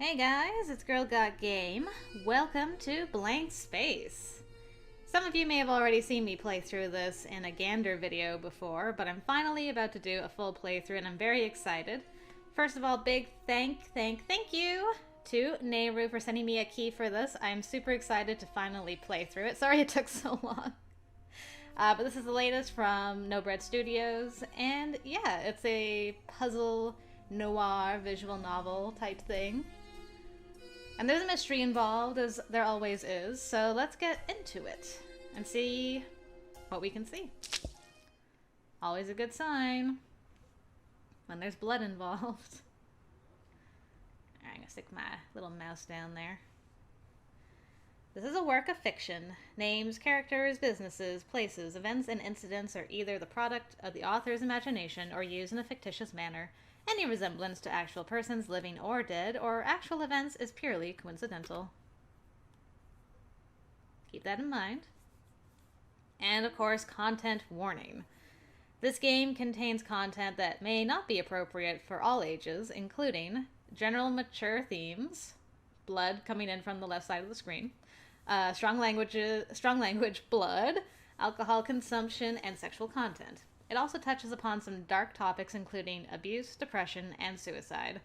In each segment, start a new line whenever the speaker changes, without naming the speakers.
Hey guys, it's Girl Got Game. Welcome to Blank Space. Some of you may have already seen me play through this in a Gander video before, but I'm finally about to do a full playthrough and I'm very excited. First of all, big thank you to Nehru for sending me a key for this. I'm super excited to finally play through it. Sorry it took so long. But this is the latest from No Bread Studios, and yeah, it's a puzzle noir visual novel type thing. And there's a mystery involved, as there always is, so let's get into it and see what we can see. Always a good sign when there's blood involved. Alright, I'm gonna stick my little mouse down there. This is a work of fiction. Names, characters, businesses, places, events, and incidents are either the product of the author's imagination or used in a fictitious manner. Any resemblance to actual persons, living or dead, or actual events is purely coincidental. Keep that in mind. And of course, content warning. This game contains content that may not be appropriate for all ages, including general mature themes, blood coming in from the left side of the screen, strong language, blood, alcohol consumption, and sexual content. It also touches upon some dark topics including abuse, depression, and suicide.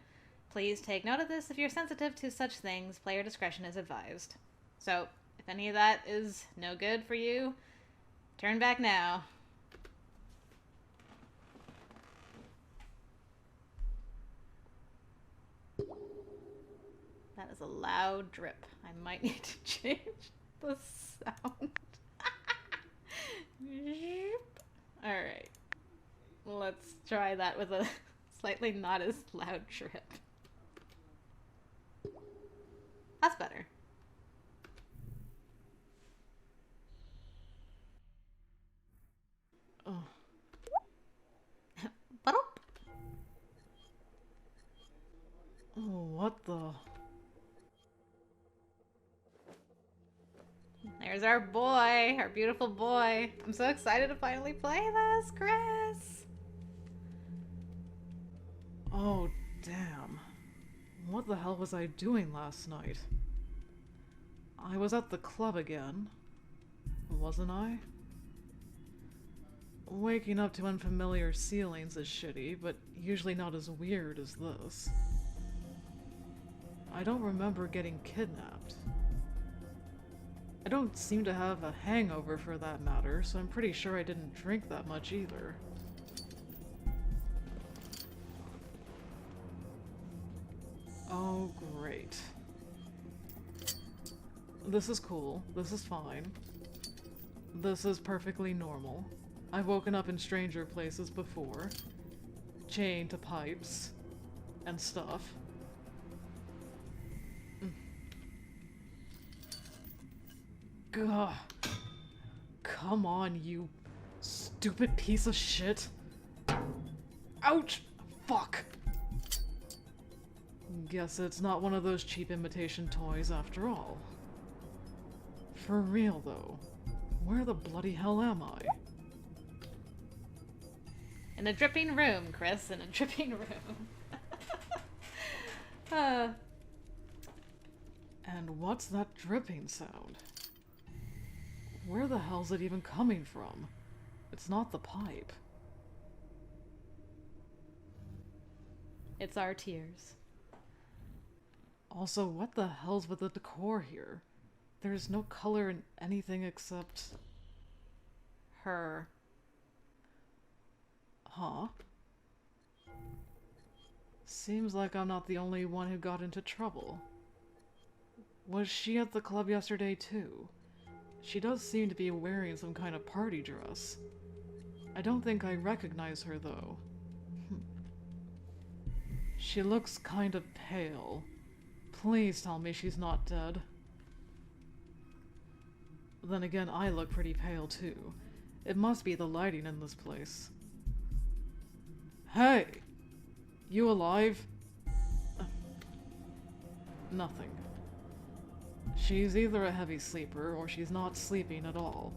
Please take note of this if you're sensitive to such things. Player discretion is advised. So, if any of that is no good for you, turn back now. That is a loud drip. I might need to change the sound. Alright. Let's try that with a slightly not as loud drip. That's better. Oh. Oh, what the? There's our boy, our beautiful boy. I'm so excited to finally play this, Chris.
Oh, damn. What the hell was I doing last night? I was at the club again, wasn't I? Waking up to unfamiliar ceilings is shitty, but usually not as weird as this. I don't remember getting kidnapped. I don't seem to have a hangover for that matter, so I'm pretty sure I didn't drink that much either. Oh, great. This is cool. This is fine. This is perfectly normal. I've woken up in stranger places before. Chained to pipes. And stuff. Gah. Come on, you stupid piece of shit. Ouch! Fuck! Guess it's not one of those cheap imitation toys after all. For real, though. Where the bloody hell am I?
In a dripping room, Chris. In a dripping room.
And what's that dripping sound? Where the hell's it even coming from? It's not the pipe.
It's our tears.
Also, what the hell's with the decor here? There's no color in anything except...
her.
Huh? Seems like I'm not the only one who got into trouble. Was she at the club yesterday too? She does seem to be wearing some kind of party dress. I don't think I recognize her though. She looks kind of pale. Please tell me she's not dead. Then again, I look pretty pale too. It must be the lighting in this place. Hey! You alive? Nothing. She's either a heavy sleeper or she's not sleeping at all.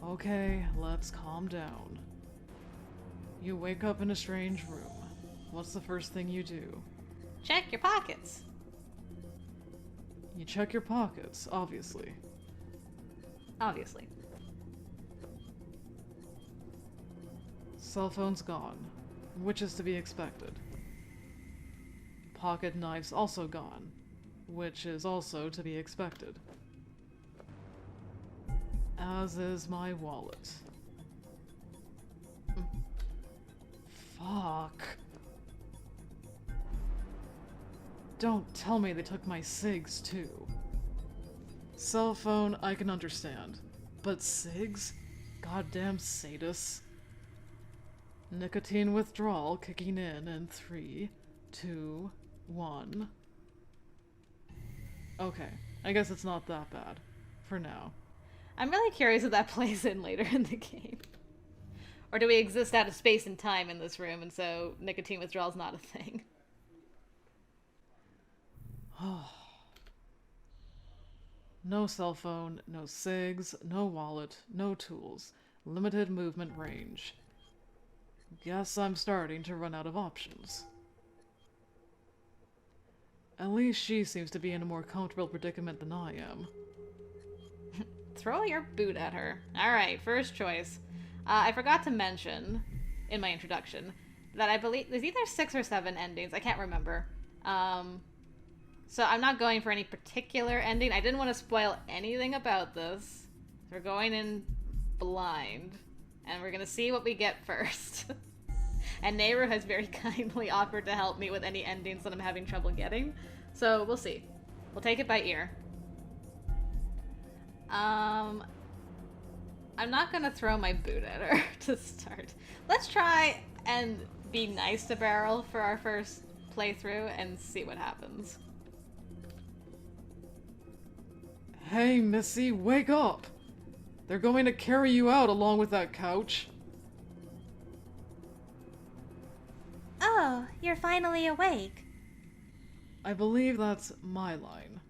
Okay, let's calm down. You wake up in a strange room. What's the first thing you do?
Check your pockets.
You check your pockets, obviously.
Obviously.
Cell phone's gone, which is to be expected. Pocket knife's also gone, which is also to be expected. As is my wallet. Fuck. Don't tell me they took my cigs too. Cell phone, I can understand. But cigs? Goddamn sadists. Nicotine withdrawal kicking in 3, 2, 1. Okay, I guess it's not that bad. For now.
I'm really curious if that plays in later in the game. Or do we exist out of space and time in this room, and so nicotine withdrawal is not a thing?
No cell phone, no cigs, no wallet, no tools. Limited movement range. Guess I'm starting to run out of options. At least she seems to be in a more comfortable predicament than I am.
Throw your boot at her. Alright, first choice. I forgot to mention, in my introduction, that I believe there's either 6 or 7 endings. I can't remember. So I'm not going for any particular ending. I didn't want to spoil anything about this. We're going in blind. And we're going to see what we get first. And Nehru has very kindly offered to help me with any endings that I'm having trouble getting. So we'll see. We'll take it by ear. I'm not going to throw my boot at her to start. Let's try and be nice to Beryl for our first playthrough and see what happens.
Hey, Missy, wake up! They're going to carry you out along with that couch.
Oh, you're finally awake.
I believe that's my line.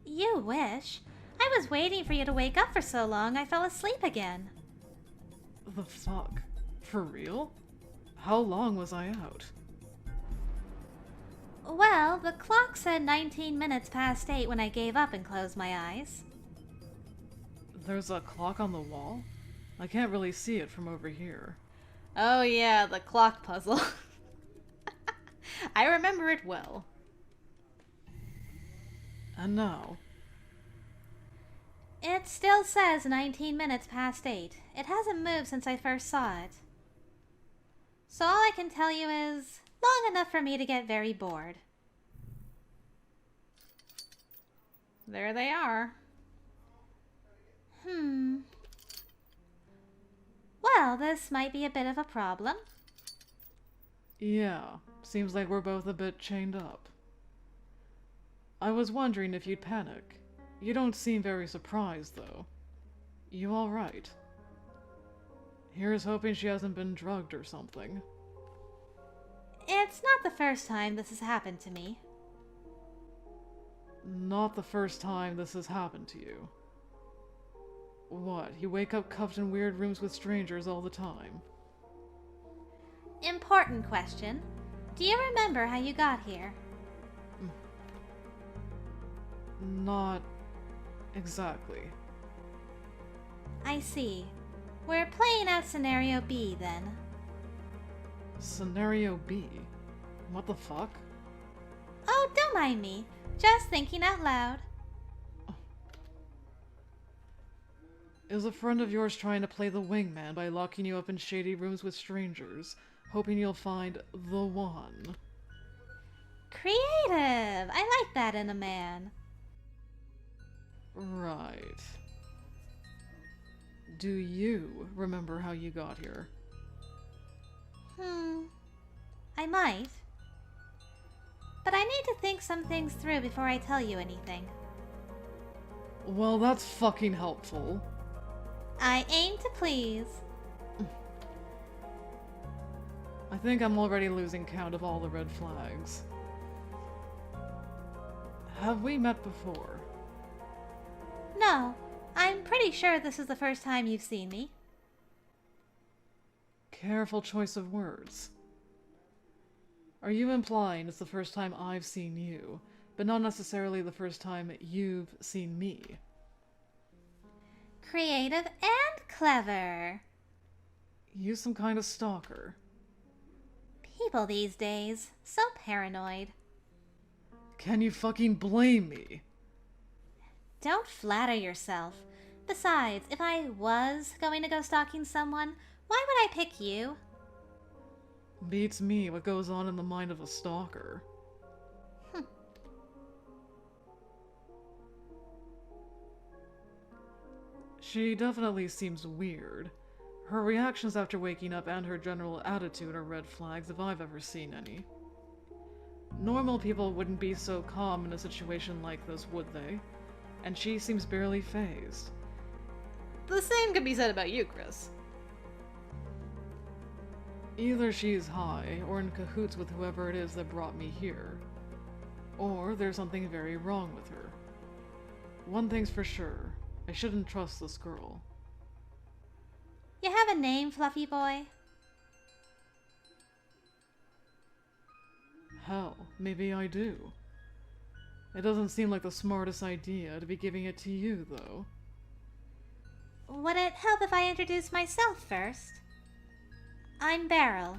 You wish. I was waiting for you to wake up for so long I fell asleep again.
The fuck? For real? How long was I out?
Well, the clock said 19 minutes past 8 when I gave up and closed my eyes.
There's a clock on the wall? I can't really see it from over here.
Oh yeah, the clock puzzle. I remember it well.
And now?
It still says 19 minutes past 8. It hasn't moved since I first saw it. So all I can tell you is long enough for me to get very bored.
There they are.
Well, this might be a bit of a problem.
Yeah, seems like we're both a bit chained up. I was wondering if you'd panic. You don't seem very surprised, though. You alright? Here's hoping she hasn't been drugged or something.
It's not the first time this has happened to me.
Not the first time this has happened to you. What, you wake up cuffed in weird rooms with strangers all the time?
Important question. Do you remember how you got here?
Not exactly.
I see. We're playing out scenario B then.
Scenario B? What the fuck?
Oh, don't mind me. Just thinking out loud.
Is a friend of yours trying to play the wingman by locking you up in shady rooms with strangers, hoping you'll find the one?
Creative! I like that in a man.
Right. Do you remember how you got here?
I might. But I need to think some things through before I tell you anything.
Well, that's fucking helpful.
I aim to please.
I think I'm already losing count of all the red flags. Have we met before?
No, I'm pretty sure this is the first time you've seen me.
Careful choice of words. Are you implying it's the first time I've seen you, but not necessarily the first time you've seen me?
Creative and clever.
You some kind of stalker?
People these days, so paranoid.
Can you fucking blame me?
Don't flatter yourself. Besides, if I was going to go stalking someone, why would I pick you?
Beats me what goes on in the mind of a stalker. She definitely seems weird. Her reactions after waking up and her general attitude are red flags if I've ever seen any. Normal people wouldn't be so calm in a situation like this, would they? And she seems barely fazed.
The same could be said about you, Chris.
Either she's high, or in cahoots with whoever it is that brought me here. Or there's something very wrong with her. One thing's for sure, I shouldn't trust this girl.
You have a name, Fluffy Boy?
Hell, maybe I do. It doesn't seem like the smartest idea to be giving it to you, though.
Would it help if I introduce myself first? I'm Beryl.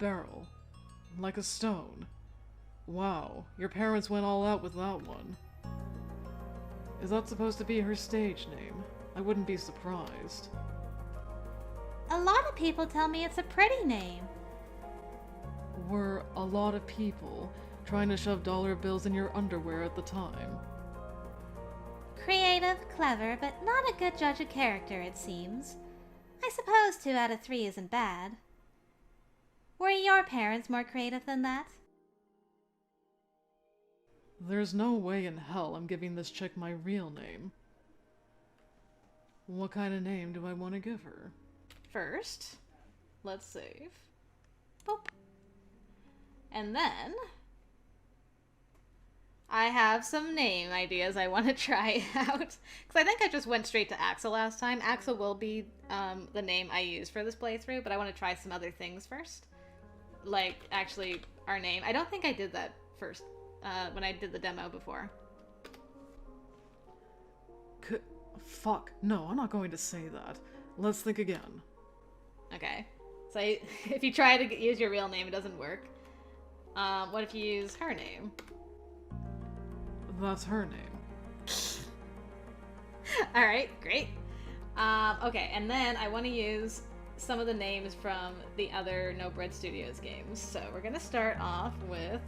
Beryl. Like a stone. Wow, your parents went all out with that one. Is that supposed to be her stage name? I wouldn't be surprised.
A lot of people tell me it's a pretty name.
Were a lot of people trying to shove dollar bills in your underwear at the time?
Creative, clever, but not a good judge of character, it seems. I suppose 2 out of 3 isn't bad. Were your parents more creative than that?
There's no way in hell I'm giving this chick my real name. What kind of name do I want to give her?
First, let's save. Boop. And then I have some name ideas I want to try out. Because I think I just went straight to Axel last time. Axel will be the name I use for this playthrough, but I want to try some other things first. Like, actually, our name. I don't think I did that first when I did the demo before.
Fuck. No, I'm not going to say that. Let's think again.
Okay. So if you try to use your real name, it doesn't work. What if you use her name?
That's her name.
Alright, great. Okay, and then I want to use some of the names from the other No Bread Studios games. So we're going to start off with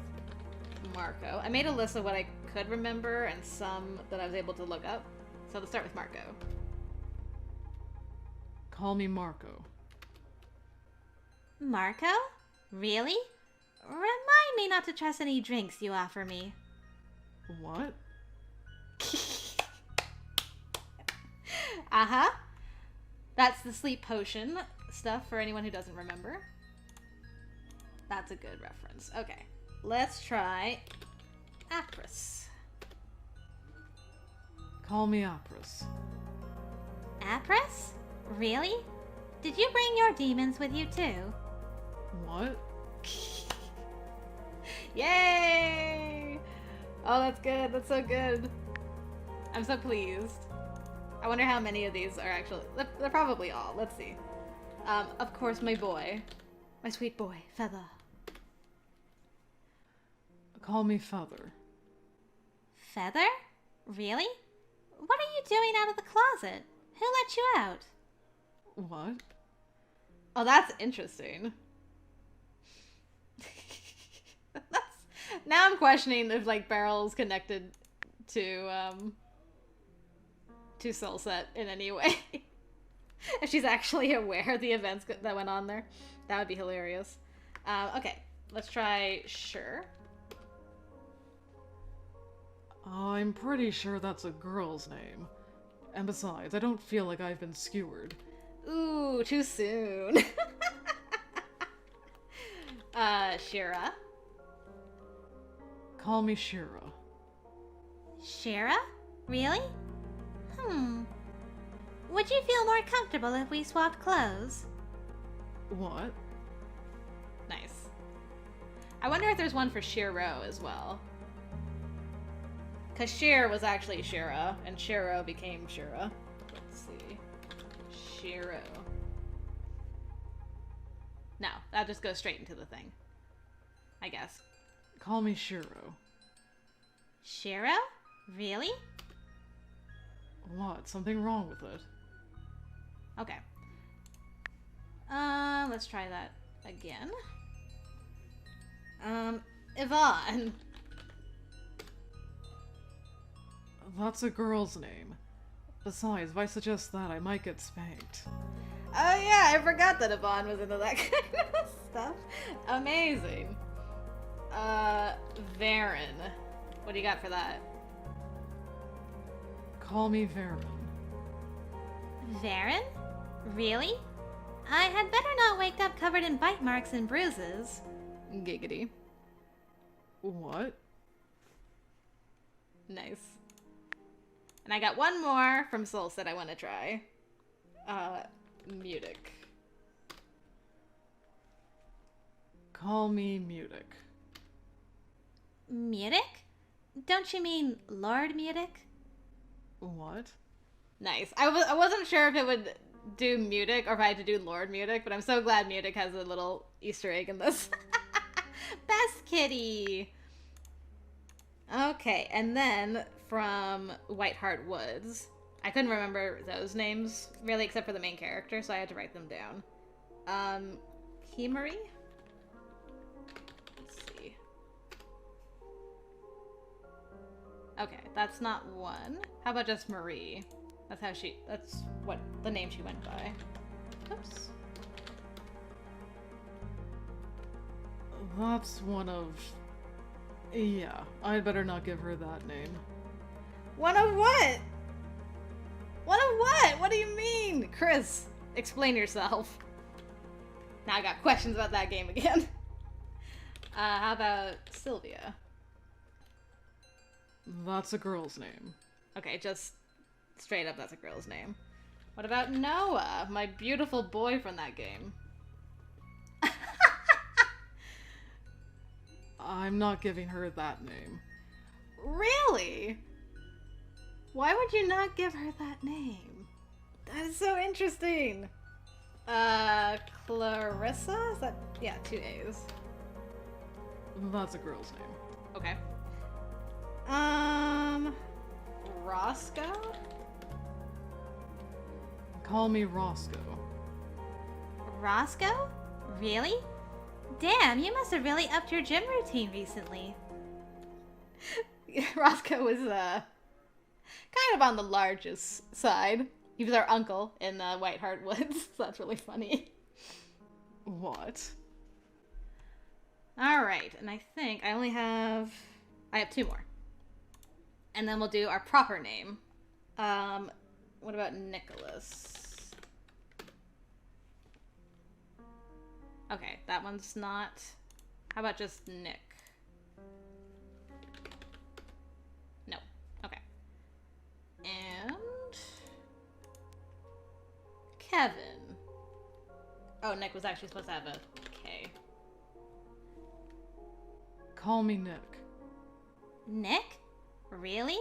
Marco. I made a list of what I could remember and some that I was able to look up. So let's start with Marco.
Call me Marco.
Marco? Really? Remind me not to trust any drinks you offer me.
What?
Uh-huh. That's the sleep potion stuff for anyone who doesn't remember. That's a good reference. Okay. Let's try Apris.
Call me Apris.
Apris? Really? Did you bring your demons with you too?
What?
Yay! Oh, that's good. That's so good. I'm so pleased. I wonder how many of these are actually... They're probably all. Let's see. Of course, my boy. My sweet boy, Feather.
Call me Feather.
Feather? Really? What are you doing out of the closet? Who let you out?
What?
Oh, that's interesting. Now I'm questioning if, like, Beryl's connected to Soulset in any way. If she's actually aware of the events that went on there. That would be hilarious. Okay, let's try Sure.
I'm pretty sure that's a girl's name. And besides, I don't feel like I've been skewered.
Ooh, too soon. Shira.
Call me Shira.
Shira? Really? Would you feel more comfortable if we swapped clothes?
What?
Nice. I wonder if there's one for Shiro as well. Because Sheer was actually Shira, and Shiro became Shira. Let's see. Shiro. No, that just goes straight into the thing. I guess.
Call me Shiro.
Shiro? Really?
What? Something wrong with it?
Okay. Let's try that again. Yvonne.
That's a girl's name. Besides, if I suggest that, I might get spanked.
Oh yeah, I forgot that Yvonne was into that kind of stuff. Amazing. Varen. What do you got for that?
Call me Varen.
Varen? Really? I had better not wake up covered in bite marks and bruises.
Giggity.
What?
Nice. And I got one more from Solsted I want to try. Mutic.
Call me Mutic.
Mutic? Don't you mean Lord Mutic?
What?
Nice. I wasn't sure if it would do Mutic or if I had to do Lord Mutic, but I'm so glad Mutic has a little Easter egg in this. Best kitty! Okay, and then from Whiteheart Woods. I couldn't remember those names, really, except for the main character, so I had to write them down. Kimari? Let's see. Okay, that's not one. How about just Marie? That's what the name she went by. Oops.
That's one of... Yeah, I'd better not give her that name.
One of what? One of what? What do you mean? Chris, explain yourself. Now I got questions about that game again. How about Sylvia?
That's a girl's name.
Okay, just straight up that's a girl's name. What about Noah, my beautiful boy from that game?
I'm not giving her that name.
Really? Why would you not give her that name? That is so interesting. Clarissa? Is that... Yeah, 2 A's.
That's a girl's name.
Okay. Roscoe?
Call me Roscoe.
Roscoe? Really? Damn, you must have really upped your gym routine recently.
Roscoe was, kind of on the largest side. He was our uncle in Whiteheart Woods, so that's really funny.
What?
Alright, and I think I have 2 more. And then we'll do our proper name. What about Nicholas? Okay, that one's not... How about just Nick? No. Okay. And... Kevin. Oh, Nick was actually supposed to have a K.
Call me Nick.
Nick? Really?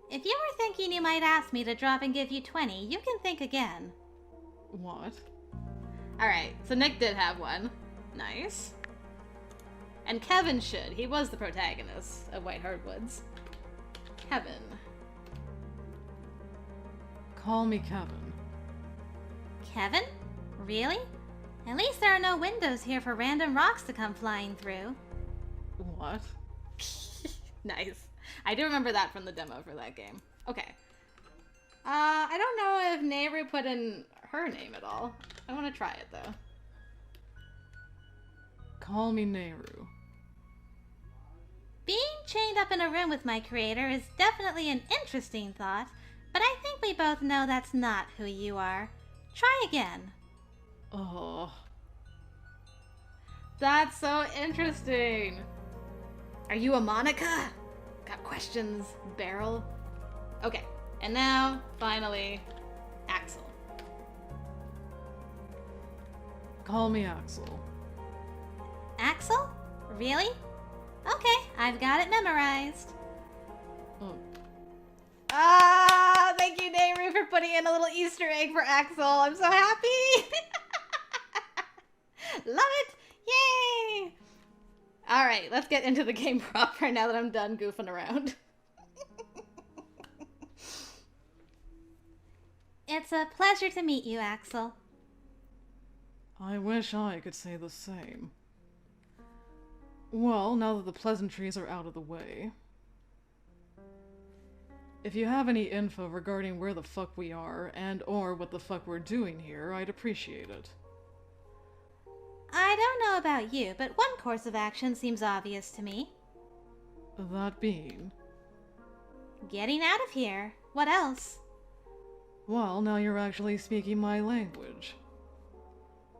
If you were thinking you might ask me to drop and give you 20, you can think again.
What?
Alright, so Nick did have one. Nice. And Kevin should. He was the protagonist of Whiteheart Woods. Kevin.
Call me Kevin.
Kevin? Really? At least there are no windows here for random rocks to come flying through.
What?
Nice. I do remember that from the demo for that game. Okay. I don't know if Nehru put in her name at all. I want to try it, though.
Call me Nehru.
Being chained up in a room with my creator is definitely an interesting thought, but I think we both know that's not who you are. Try again.
Oh.
That's so interesting. Are you a Monica? Got questions, Beryl? Okay, and now, finally, Axel.
Call me Axel.
Axel? Really? Okay, I've got it memorized.
Oh,
Ah, thank you, Nehru, for putting in a little Easter egg for Axel. I'm so happy. Love it. Yay. All right, let's get into the game proper now that I'm done goofing around.
It's a pleasure to meet you, Axel.
I wish I could say the same. Well, now that the pleasantries are out of the way, if you have any info regarding where the fuck we are and or what the fuck we're doing here, I'd appreciate it.
I don't know about you, but one course of action seems obvious to me.
That being...
Getting out of here. What else?
Well, now you're actually speaking my language.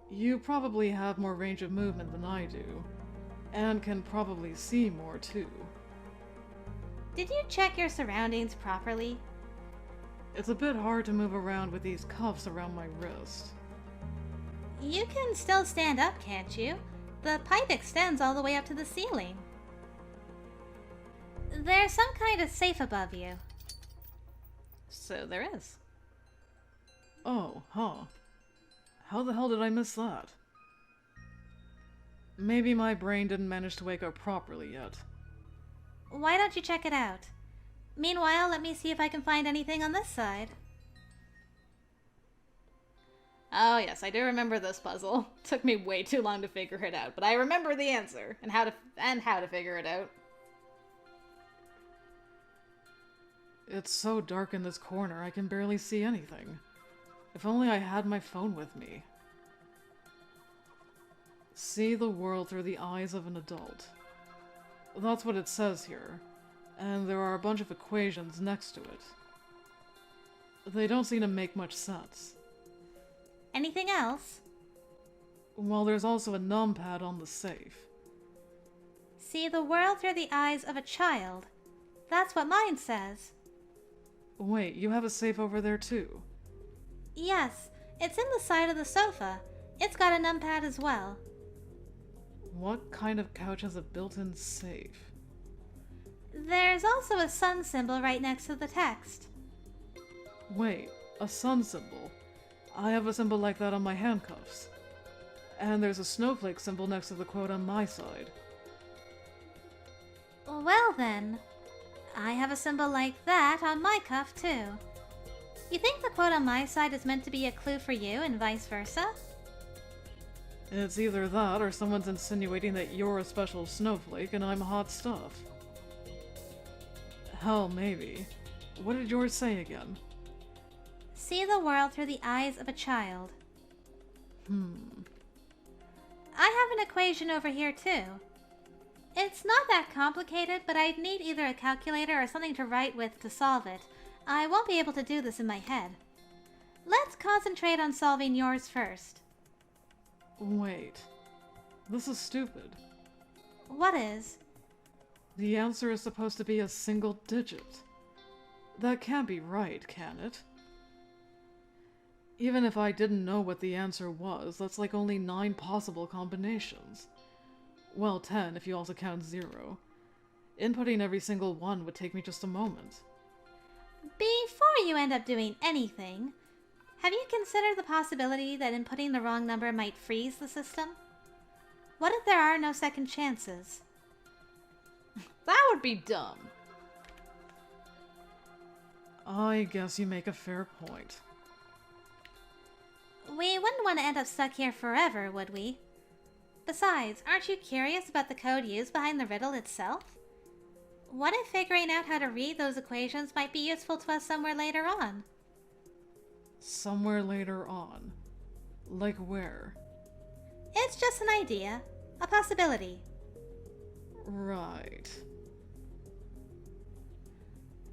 You probably have more range of movement than I do, and can probably see more too.
Did you check your surroundings properly?
It's a bit hard to move around with these cuffs around my wrist.
You can still stand up, can't you? The pipe extends all the way up to the ceiling. There's some kind of safe above you.
So there is.
Oh, huh. How the hell did I miss that? Maybe my brain didn't manage to wake up properly yet.
Why don't you check it out? Meanwhile, let me see if I can find anything on this side.
Oh yes, I do remember this puzzle. Took me way too long to figure it out, but I remember the answer and how to figure it out.
It's so dark in this corner, I can barely see anything. If only I had my phone with me. See the world through the eyes of an adult. That's what it says here, and there are a bunch of equations next to it. They don't seem to make much sense.
Anything else?
Well, there's also a numpad on the safe.
See the world through the eyes of a child. That's what mine says.
Wait, you have a safe over there too?
Yes, it's in the side of the sofa. It's got a numpad as well.
What kind of couch has a built-in safe?
There's also a sun symbol right next to the text.
Wait, a sun symbol? I have a symbol like that on my handcuffs. And there's a snowflake symbol next to the quote on my side.
Well then, I have a symbol like that on my cuff too. You think the quote on my side is meant to be a clue for you and vice versa?
It's either that or someone's insinuating that you're a special snowflake and I'm hot stuff. Hell, maybe. What did yours say again?
See the world through the eyes of a child. I have an equation over here too. It's not that complicated, but I'd need either a calculator or something to write with to solve it. I won't be able to do this in my head. Let's concentrate on solving yours first.
Wait. This is stupid.
What is?
The answer is supposed to be a single digit. That can't be right, can it? Even if I didn't know what the answer was, that's like only 9 possible combinations. Well, 10 if you also count 0. Inputting every single one would take me just a moment.
Before you end up doing anything, have you considered the possibility that inputting the wrong number might freeze the system? What if there are no second chances?
That would be dumb.
I guess you make a fair point.
We wouldn't want to end up stuck here forever, would we? Besides, aren't you curious about the code used behind the riddle itself? What if figuring out how to read those equations might be useful to us somewhere later on?
Somewhere later on. Like where?
It's just an idea. A possibility.
Right.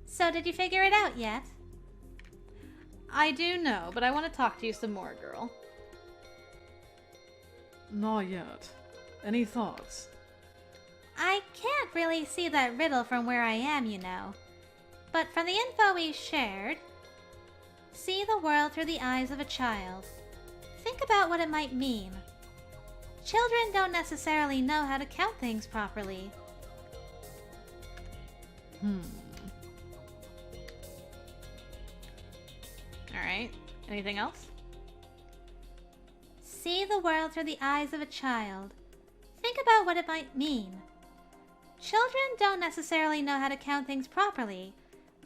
So did you figure it out yet?
I do know, but I want to talk to you some more, girl.
Not yet. Any thoughts?
I can't really see that riddle from where I am, you know. But from the info we shared, see the world through the eyes of a child. Think about what it might mean. Children don't necessarily know how to count things properly.
Alright. Anything else?
See the world through the eyes of a child. Think about what it might mean. Children don't necessarily know how to count things properly.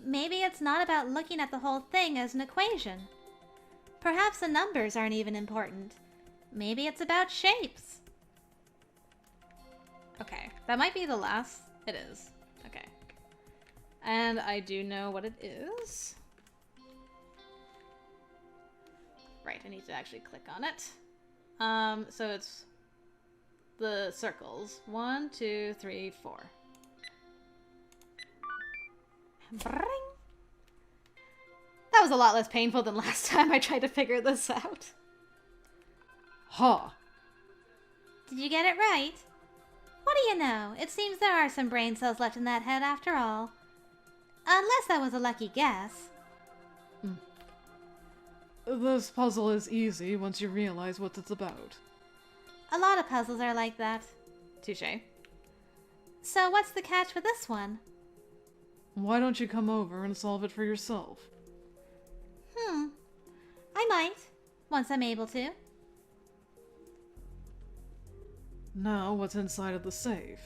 Maybe it's not about looking at the whole thing as an equation. Perhaps the numbers aren't even important. Maybe it's about shapes.
Okay. That might be the last. It is. Okay. And I do know what it is. Right, I need to actually click on it. So it's the circles. 1, 2, 3, 4. Bring. That was a lot less painful than last time I tried to figure this out.
Ha!
Did you get it right? What do you know? It seems there are some brain cells left in that head after all. Unless that was a lucky guess.
This puzzle is easy once you realize what it's about.
A lot of puzzles are like that.
Touché.
So what's the catch with this one?
Why don't you come over and solve it for yourself?
I might, once I'm able to.
Now, what's inside of the safe?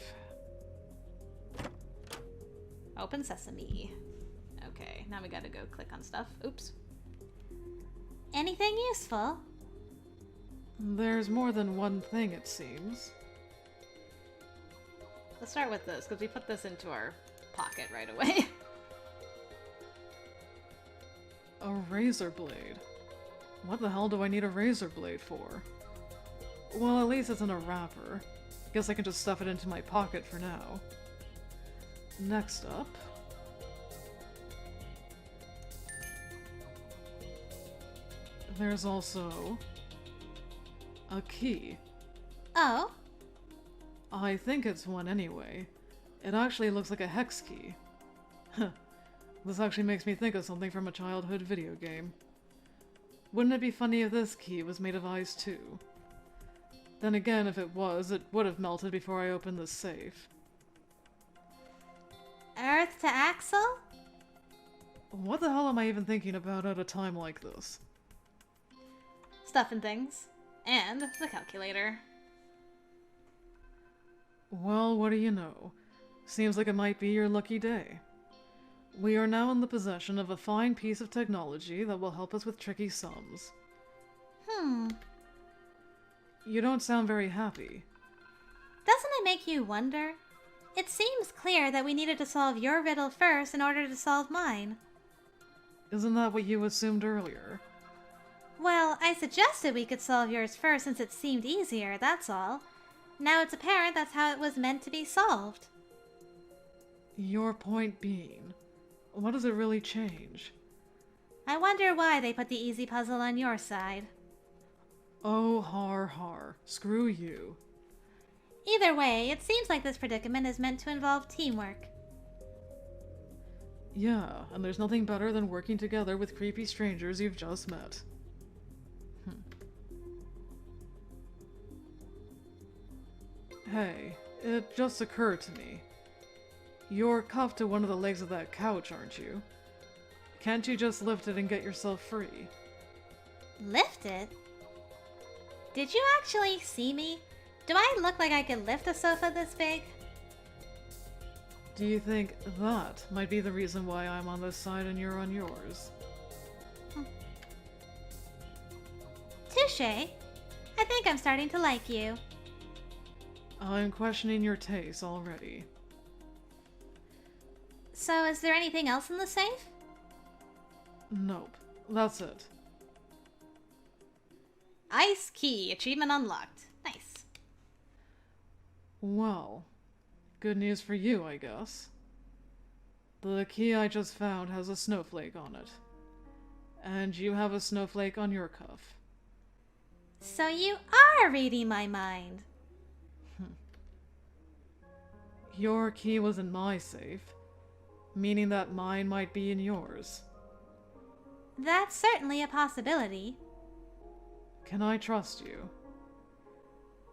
Open sesame. Okay, now we gotta go click on stuff. Oops.
Anything useful?
There's more than one thing, it seems.
Let's start with this, because we put this into our pocket right away.
A razor blade. What the hell do I need a razor blade for? Well, at least it's in a wrapper. Guess I can just stuff it into my pocket for now. Next up... there's also... a key.
Oh?
I think it's one anyway. It actually looks like a hex key. This actually makes me think of something from a childhood video game. Wouldn't it be funny if this key was made of ice too? Then again, if it was, it would have melted before I opened this safe.
Earth to Axel?
What the hell am I even thinking about at a time like this?
Stuff and things. And the calculator.
Well, what do you know? Seems like it might be your lucky day. We are now in the possession of a fine piece of technology that will help us with tricky sums. You don't sound very happy.
Doesn't it make you wonder? It seems clear that we needed to solve your riddle first in order to solve mine.
Isn't that what you assumed earlier?
Well, I suggested we could solve yours first since it seemed easier, that's all. Now it's apparent that's how it was meant to be solved.
Your point being, what does it really change?
I wonder why they put the easy puzzle on your side.
Oh, har har. Screw you.
Either way, it seems like this predicament is meant to involve teamwork.
Yeah, and there's nothing better than working together with creepy strangers you've just met. Hey, it just occurred to me. You're cuffed to one of the legs of that couch, aren't you? Can't you just lift it and get yourself free?
Lift it? Did you actually see me? Do I look like I could lift a sofa this big?
Do you think that might be the reason why I'm on this side and you're on yours?
Touché. I think I'm starting to like you.
I'm questioning your taste already.
So, is there anything else in the safe?
Nope. That's it.
Ice key. Achievement unlocked. Nice.
Well, good news for you, I guess. The key I just found has a snowflake on it. And you have a snowflake on your cuff.
So you are reading my mind.
Your key was in my safe, meaning that mine might be in yours.
That's certainly a possibility.
Can I trust you?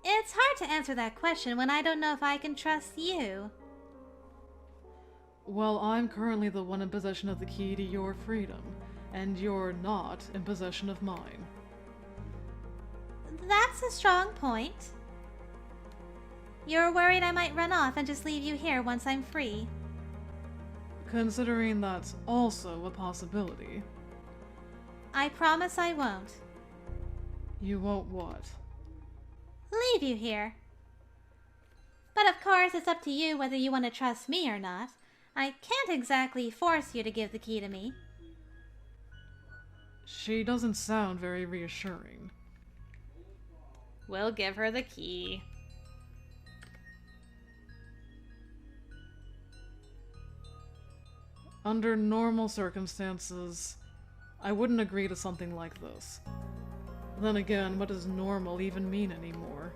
If It's hard to answer that question when I don't know if I can trust you.
Well, I'm currently the one in possession of the key to your freedom, and you're not in possession of mine.
That's a strong point. You're worried I might run off and just leave you here once I'm free.
Considering that's also a possibility.
I promise I won't.
You won't what?
Leave you here. But of course, it's up to you whether you want to trust me or not. I can't exactly force you to give the key to me.
She doesn't sound very reassuring.
We'll give her the key.
Under normal circumstances, I wouldn't agree to something like this. Then again, what does normal even mean anymore?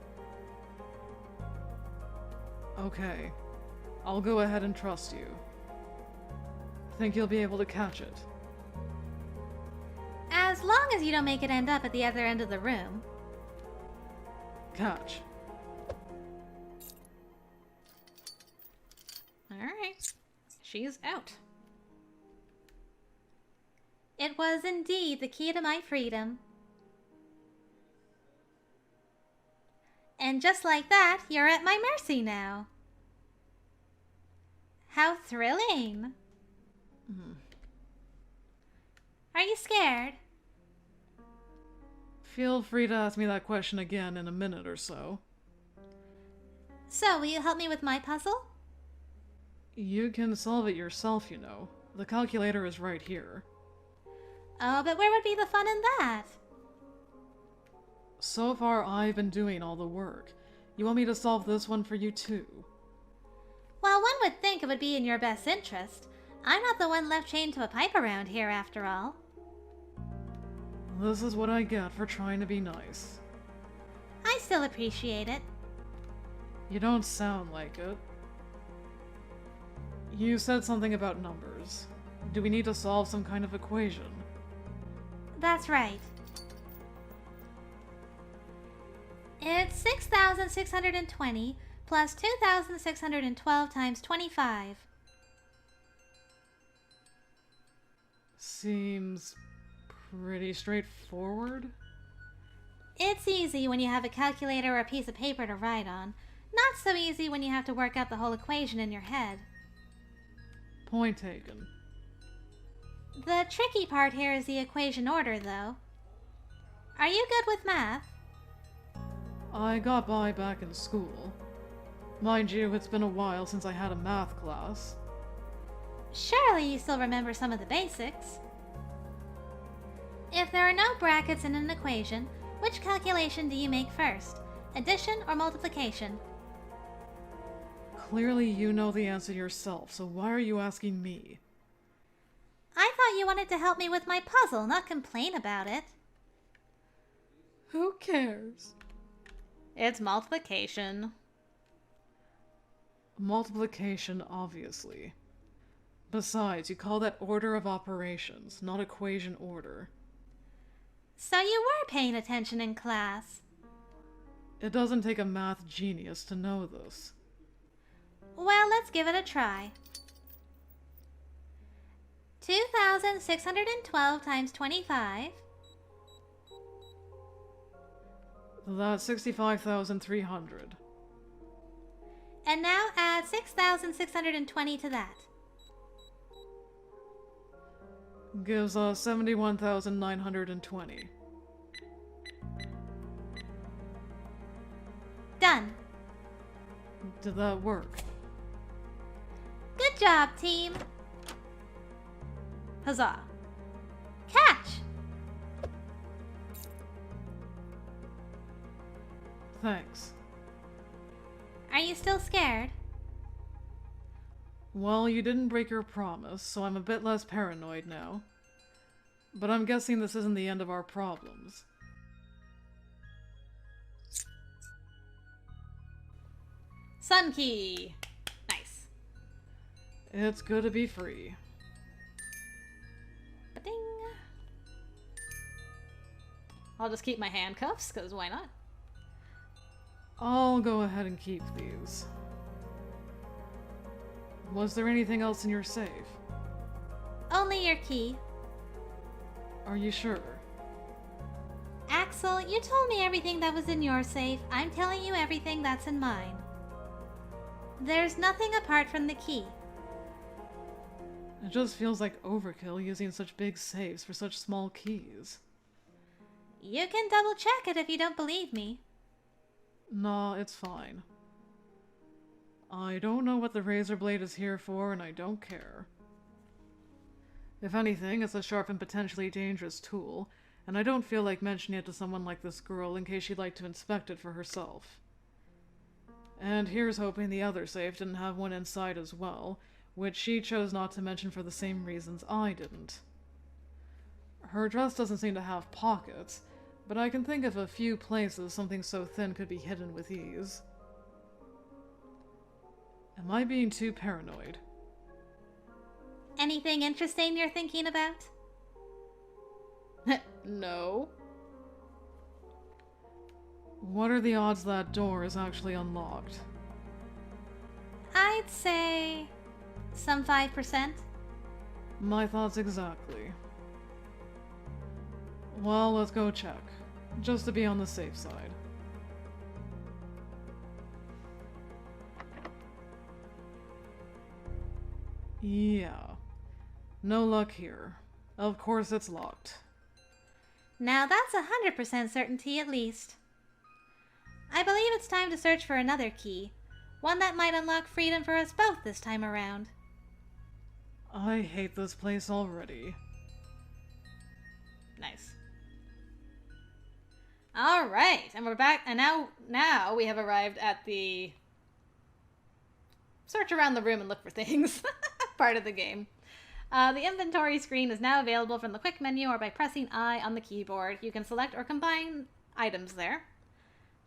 Okay, I'll go ahead and trust you. Think you'll be able to catch it?
As long as you don't make it end up at the other end of the room.
Catch.
Alright. She's out.
It was indeed the key to my freedom. And just like that, you're at my mercy now. How thrilling. Are you scared?
Feel free to ask me that question again in a minute or so.
So, will you help me with my puzzle?
You can solve it yourself, you know. The calculator is right here.
Oh, but where would be the fun in that?
So far, I've been doing all the work. You want me to solve this one for you too?
Well, one would think it would be in your best interest. I'm not the one left chained to a pipe around here, after all.
This is what I get for trying to be nice.
I still appreciate it.
You don't sound like it. You said something about numbers. Do we need to solve some kind of equation?
That's right. It's 6,620 plus 2,612 times 25.
Seems pretty straightforward.
It's easy when you have a calculator or a piece of paper to write on. Not so easy when you have to work out the whole equation in your head.
Point taken.
The tricky part here is the equation order, though. Are you good with math?
I got by back in school. Mind you, it's been a while since I had a math class.
Surely you still remember some of the basics. If there are no brackets in an equation, which calculation do you make first? Addition or multiplication?
Clearly you know the answer yourself, so why are you asking me?
I thought you wanted to help me with my puzzle, not complain about it.
Who cares?
It's multiplication.
Multiplication, obviously. Besides, you call that order of operations, not equation order.
So you were paying attention in class.
It doesn't take a math genius to know this.
Well, let's give it a try. 2,612 times 25.
That's 65,300.
And now add 6,620 to that.
Gives us 71,920.
Done.
Did that work?
Good job, team.
Huzzah.
Catch!
Thanks.
Are you still scared?
Well, you didn't break your promise, so I'm a bit less paranoid now. But I'm guessing this isn't the end of our problems.
Sun key. Nice.
It's good to be free.
Ba-ding. I'll just keep my handcuffs, because why not?
I'll go ahead and keep these. Was there anything else in your safe?
Only your key.
Are you sure?
Axel, you told me everything that was in your safe. I'm telling you everything that's in mine. There's nothing apart from the key.
It just feels like overkill using such big safes for such small keys.
You can double check it if you don't believe me.
Nah, it's fine. I don't know what the razor blade is here for, and I don't care. If anything, it's a sharp and potentially dangerous tool, and I don't feel like mentioning it to someone like this girl in case she'd like to inspect it for herself. And here's hoping the other safe didn't have one inside as well, which she chose not to mention for the same reasons I didn't. Her dress doesn't seem to have pockets, but I can think of a few places something so thin could be hidden with ease. Am I being too paranoid?
Anything interesting you're thinking about?
No.
What are the odds that door is actually unlocked?
I'd say some 5%.
My thoughts exactly. Well, let's go check, just to be on the safe side. Yeah. No luck here. Of course it's locked.
Now that's 100% certainty at least. I believe it's time to search for another key. One that might unlock freedom for us both this time around.
I hate this place already.
Nice. All right, and we're back, and now we have arrived at the search around the room and look for things part of the game. The inventory screen is now available from the quick menu or by pressing I on the keyboard. You can select or combine items there.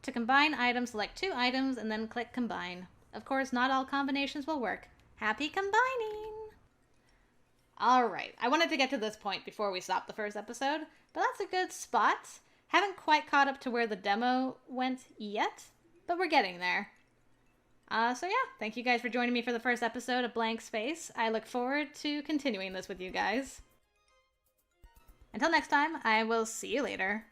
To combine items, select 2 items and then click combine. Of course, not all combinations will work. Happy combining! Alright, I wanted to get to this point before we stopped the first episode, but that's a good spot. Haven't quite caught up to where the demo went yet, but we're getting there. So yeah, thank you guys for joining me for the first episode of Blank Space. I look forward to continuing this with you guys. Until next time, I will see you later.